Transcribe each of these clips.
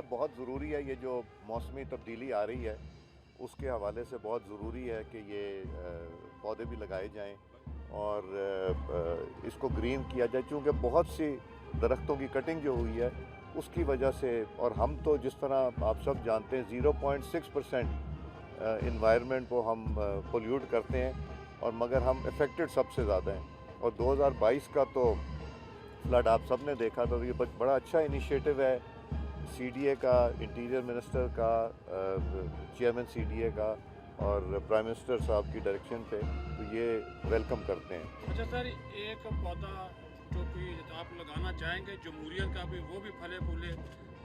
बहुत ज़रूरी है, ये जो मौसमी तब्दीली आ रही है उसके हवाले से बहुत ज़रूरी है कि ये पौधे भी लगाए जाएं और इसको ग्रीन किया जाए, क्योंकि बहुत सी दरख्तों की कटिंग जो हुई है उसकी वजह से, और हम तो जिस तरह आप सब जानते हैं 0.6% इन्वायरमेंट को हम पोल्यूट करते हैं, और मगर हम अफेक्टेड सबसे ज़्यादा हैं। और 2022 का तो फ्लड आप सब ने देखा, तो ये बड़ा अच्छा इनिशिएटिव है सीडीए का, इंटीरियर मिनिस्टर का, चेयरमैन सीडीए का और प्राइम मिनिस्टर साहब की डायरेक्शन पे, तो ये वेलकम करते हैं। अच्छा सर, एक पौधा जो भी आप लगाना चाहेंगे जमहूरियत का भी, वो भी फले फूले,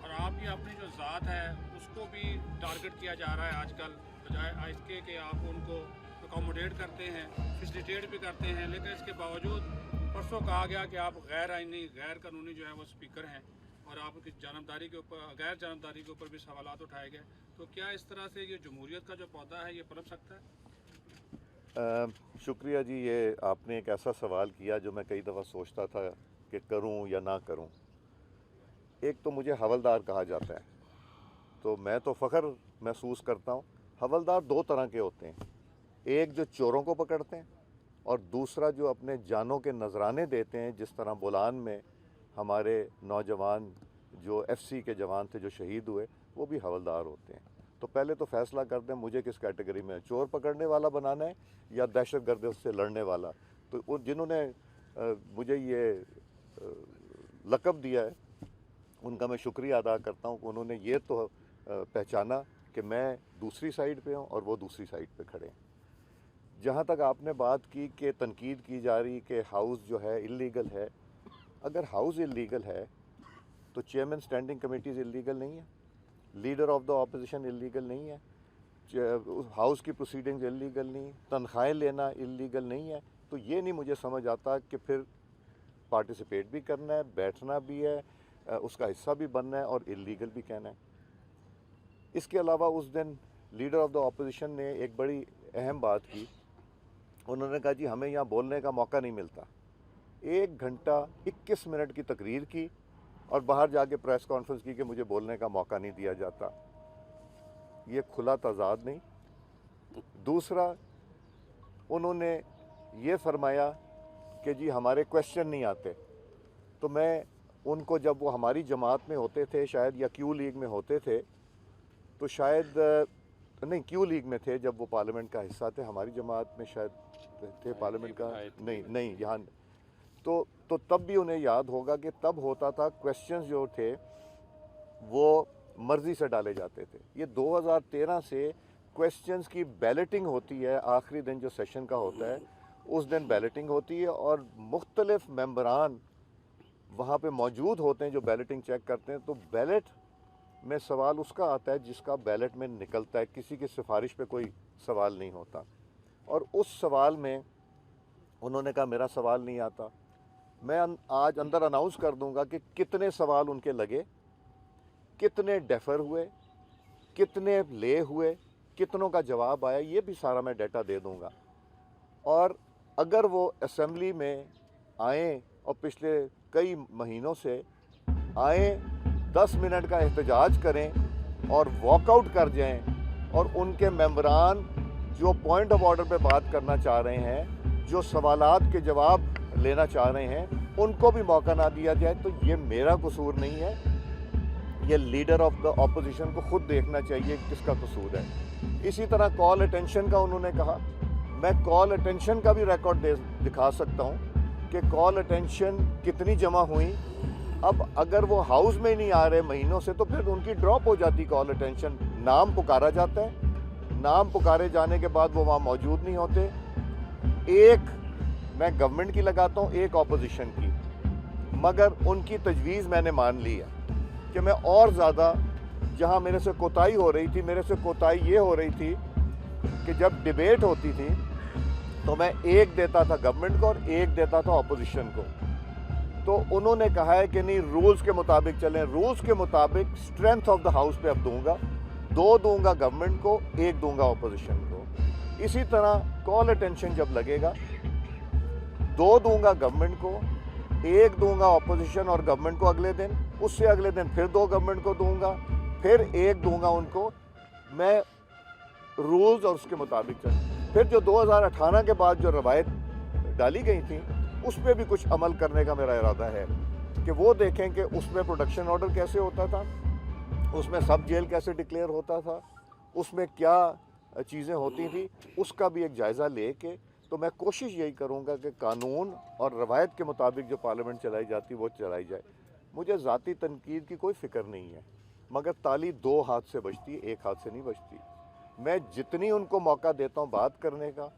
और आपकी अपनी जो ज़ात है उसको भी टारगेट किया जा रहा है आजकल, बजाय इसके कि आप उनको अकोमोडेट करते हैं, फैसिलिटेट भी करते हैं, लेकिन इसके बावजूद परसों कहा गया कि आप गैर आइनी गैर कानूनी जो है वो स्पीकर हैं, और आपकी जानबदारी के ऊपर, गैर जानबदारी के ऊपर भी सवालात उठाए गए। तो क्या इस तरह से ये जमहूरियत का जो पौधा है ये पनप सकता है? शुक्रिया जी, ये आपने एक ऐसा सवाल किया जो मैं कई दफ़ा सोचता था कि करूं या ना करूं। एक तो मुझे हवलदार कहा जाता है, तो मैं तो फ़ख्र महसूस करता हूं। हवलदार दो तरह के होते हैं, एक जो चोरों को पकड़ते हैं और दूसरा जो अपने जानों के नजराने देते हैं। जिस तरह बोलान में हमारे नौजवान जो एफसी के जवान थे जो शहीद हुए, वो भी हवलदार होते हैं। तो पहले तो फैसला कर दें मुझे किस कैटेगरी में, चोर पकड़ने वाला बनाना है या दहशतगर्द से लड़ने वाला। तो जिन्होंने मुझे ये लक़ब दिया है उनका मैं शुक्रिया अदा करता हूँ कि उन्होंने ये तो पहचाना कि मैं दूसरी साइड पे हूँ और वो दूसरी साइड पे खड़े हैं। जहाँ तक आपने बात की कि तनकीद की जा रही कि हाउस जो है इल्लीगल है, अगर हाउस इल्लीगल है तो चेयरमैन स्टैंडिंग कमेटीज़ इल्लीगल नहीं है, leader of the opposition illegal नहीं है, हाउस की प्रोसीडिंग्स इल्लीगल नहीं, तनख्वाहें लेना इल्लीगल नहीं है। तो ये नहीं मुझे समझ आता कि फिर पार्टिसिपेट भी करना है, बैठना भी है, उसका हिस्सा भी बनना है और इल्लीगल भी कहना है। इसके अलावा उस दिन लीडर ऑफ द ऑपोजिशन ने एक बड़ी अहम बात की। उन्होंने कहा जी हमें यहाँ बोलने का मौका नहीं मिलता। 1 घंटा 21 मिनट की तकरीर की और बाहर जाके प्रेस कॉन्फ्रेंस की कि मुझे बोलने का मौका नहीं दिया जाता। ये खुला तजाद नहीं। दूसरा, उन्होंने ये फरमाया कि जी हमारे क्वेश्चन नहीं आते। तो मैं उनको, जब वो हमारी जमात में होते थे शायद, या क्यू लीग में होते थे, तो शायद नहीं, क्यू लीग में थे जब वो पार्लियामेंट का हिस्सा थे, हमारी जमात में शायद थे पार्लियामेंट का, नहीं यहाँ। तो तब भी उन्हें याद होगा कि तब होता था, क्वेश्चंस जो थे वो मर्ज़ी से डाले जाते थे। ये 2013 से क्वेश्चंस की बैलेटिंग होती है, आखिरी दिन जो सेशन का होता है उस दिन बैलेटिंग होती है, और मुख्तलिफ मेंबरान वहाँ पे मौजूद होते हैं जो बैलेटिंग चेक करते हैं। तो बैलेट में सवाल उसका आता है जिसका बैलेट में निकलता है, किसी की सिफारिश पे कोई सवाल नहीं होता। और उस सवाल में उन्होंने कहा मेरा सवाल नहीं आता। मैं आज अंदर अनाउंस कर दूंगा कि कितने सवाल उनके लगे, कितने डेफर हुए, कितने ले हुए, कितनों का जवाब आया, ये भी सारा मैं डाटा दे दूंगा। और अगर वो असेंबली में आए और पिछले कई महीनों से आए, 10 मिनट का एहतजाज करें और वॉकआउट कर जाएं, और उनके मेंबरान जो पॉइंट ऑफ ऑर्डर पे बात करना चाह रहे हैं, जो सवालात के जवाब लेना चाह रहे हैं, उनको भी मौका ना दिया जाए, तो ये मेरा कसूर नहीं है। ये लीडर ऑफ द ऑपोजिशन को खुद देखना चाहिए किसका कसूर है। इसी तरह कॉल अटेंशन का उन्होंने कहा, मैं कॉल अटेंशन का भी रिकॉर्ड दिखा सकता हूँ कि कॉल अटेंशन कितनी जमा हुई। अब अगर वो हाउस में नहीं आ रहे महीनों से, तो फिर उनकी ड्रॉप हो जाती कॉल अटेंशन। नाम पुकारा जाता है, नाम पुकारे जाने के बाद वो वहाँ मौजूद नहीं होते। एक मैं गवर्नमेंट की लगाता हूँ, एक ऑपोजिशन की, मगर उनकी तजवीज़ मैंने मान ली है कि मैं और ज़्यादा, जहाँ मेरे से कोताही हो रही थी, मेरे से कोताही ये हो रही थी कि जब डिबेट होती थी तो मैं एक देता था गवर्नमेंट को और एक देता था ऑपोजिशन को। तो उन्होंने कहा है कि नहीं, रूल्स के मुताबिक चलें। रूल्स के मुताबिक स्ट्रेंथ ऑफ द हाउस पे अब दूंगा, 2 दूंगा गवर्नमेंट को, 1 दूंगा ऑपोजिशन को। इसी तरह कॉल अटेंशन जब लगेगा, 2 दूंगा गवर्नमेंट को, 1 दूंगा ऑपोजिशन और गवर्नमेंट को अगले दिन, उससे अगले दिन फिर 2 गवर्नमेंट को दूंगा, फिर एक दूंगा उनको मैं रूल्स और उसके मुताबिक चल। फिर जो 2018 के बाद जो रवायत डाली गई थी उस पर भी कुछ अमल करने का मेरा इरादा है कि वो देखें कि उसमें प्रोटेक्शन ऑर्डर कैसे होता था, उसमें सब जेल कैसे डिक्लेयर होता था, उसमें क्या चीज़ें होती थी, उसका भी एक जायज़ा लेके तो मैं कोशिश यही करूँगा कि कानून और रवायत के मुताबिक जो पार्लियामेंट चलाई जाती वो चलाई जाए। मुझे ज़ाती तनकीद की कोई फ़िक्र नहीं है, मगर ताली दो हाथ से बजती, एक हाथ से नहीं बजती। मैं जितनी उनको मौका देता हूँ बात करने का,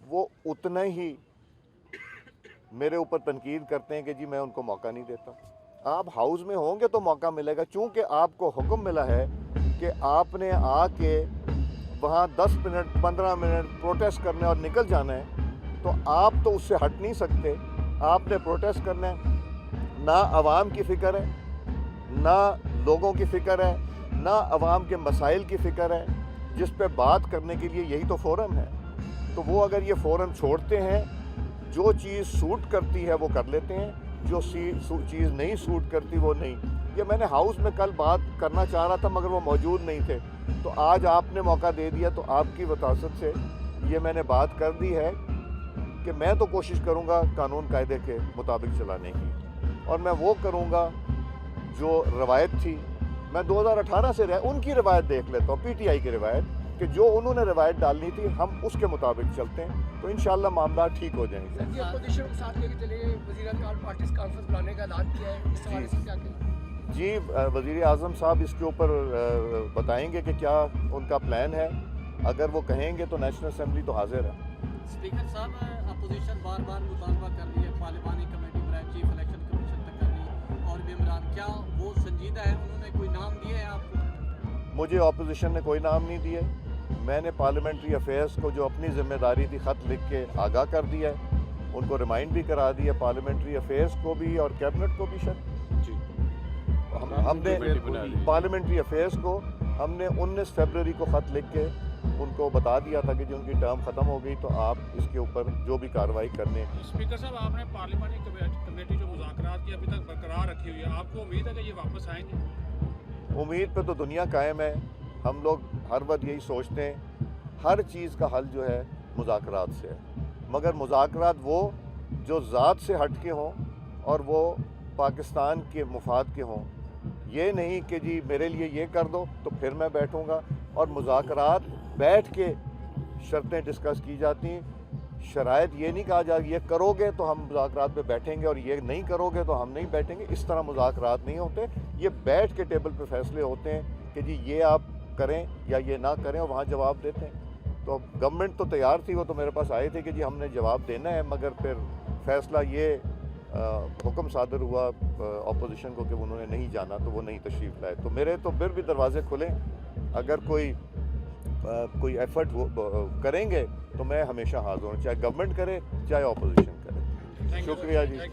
वो उतना ही मेरे ऊपर तनकीद करते हैं कि जी मैं उनको मौका नहीं देता। आप हाउस में होंगे तो मौका मिलेगा, चूँकि आपको हुक्म मिला है कि आपने आके वहाँ 10 मिनट 15 मिनट प्रोटेस्ट करने और निकल जाना है, तो आप तो उससे हट नहीं सकते। आपने प्रोटेस्ट करना है, ना आवाम की फ़िक्र है, ना लोगों की फ़िक्र है, ना आवाम के मसाइल की फ़िक्र है, जिस पे बात करने के लिए यही तो फ़ोरम है। तो वो अगर ये फ़ोरम छोड़ते हैं, जो चीज़ सूट करती है वो कर लेते हैं, जो चीज़ नहीं सूट करती वो नहीं। ये मैंने हाउस में कल बात करना चाह रहा था मगर वो मौजूद नहीं थे, तो आज आपने मौका दे दिया, तो आपकी वसात से ये मैंने बात कर दी है कि मैं तो कोशिश करूँगा कानून कायदे के मुताबिक चलाने की, और मैं वो करूँगा जो रवायत थी। मैं 2018 से उनकी रवायत देख लेता हूँ, पीटीआई की रवायत, कि जो उन्होंने रवायत डालनी थी हम उसके मुताबिक चलते हैं, तो इंशाल्लाह मामला ठीक हो जाएंगे। सर जी, अपोजिशन को साथ लेके चले वज़ीर-ए-आज़म पार्टीज कॉन्फ्रेंस बुलाने का ऐलान किया है, इस हवाले से क्या कहेंगे? जी, वज़ीर आज़म साहब इसके ऊपर बताएंगे कि क्या उनका प्लान है। अगर वो कहेंगे तो नेशनल असेंबली तो हाजिर है। स्पीकर साहब, अपोजिशन बार बार मुतालबा कर रही है पार्लिमानी कमेटी बनाए, चीफ इलेक्शन कमीशन तक कर रही है, और भी इमरान, क्या वो संजीदा है? उन्होंने कोई नाम दिए हैं आपको? मुझे अपोजिशन ने कोई नाम नहीं दिए। मैंने पार्लियामेंट्री अफेयर्स को जो अपनी जिम्मेदारी थी ख़त लिख के आगाह कर दिया है, उनको रिमाइंड भी करा दिया, पार्लियामेंट्री अफेयर्स को भी और कैबिनेट को भी। जी, हमने पार्लियामेंट्री अफेयर्स को हमने 19 फरवरी को ख़त लिख के उनको बता दिया था कि जो उनकी टर्म ख़त्म हो गई, तो आप इसके ऊपर जो भी कार्रवाई करने। स्पीकर साहब, आपने पार्लियामानी कमेटी जो मुज़ाकरात की अभी तक बरकरार रखी हुई है, आपको उम्मीद है कि ये वापस आएंगे? उम्मीद पे तो दुनिया कायम है। हम लोग हर वक्त यही सोचते हैं, हर चीज़ का हल जो है मुज़ाकरात से है, मगर मुज़ाकरात वो जो ज़ात से हट के हों और वो पाकिस्तान के मुफाद के हों। ये नहीं कि जी मेरे लिए ये कर दो तो फिर मैं बैठूंगा। और मुज़ाकरात बैठ के शर्तें डिस्कस की जाती हैं, शराइत ये नहीं कहा जाता ये करोगे तो हम मुज़ाकरात पे बैठेंगे और ये नहीं करोगे तो हम नहीं बैठेंगे। इस तरह मुज़ाकरात नहीं होते, ये बैठ के टेबल पे फैसले होते हैं कि जी ये आप करें या ये ना करें, और वहाँ जवाब देते हैं। तो गवर्नमेंट तो तैयार थी, वो तो मेरे पास आए थे कि जी हमने जवाब देना है, मगर फिर फैसला ये हुक्म सादर हुआ अपोजिशन को कि उन्होंने नहीं जाना, तो वो नहीं तशरीफ़ लाए। तो मेरे तो फिर भी दरवाजे खुले, अगर कोई एफर्ट करेंगे तो मैं हमेशा हाज़िर हूँ, चाहे गवर्नमेंट करे चाहे अपोजिशन करे। शुक्रिया जी।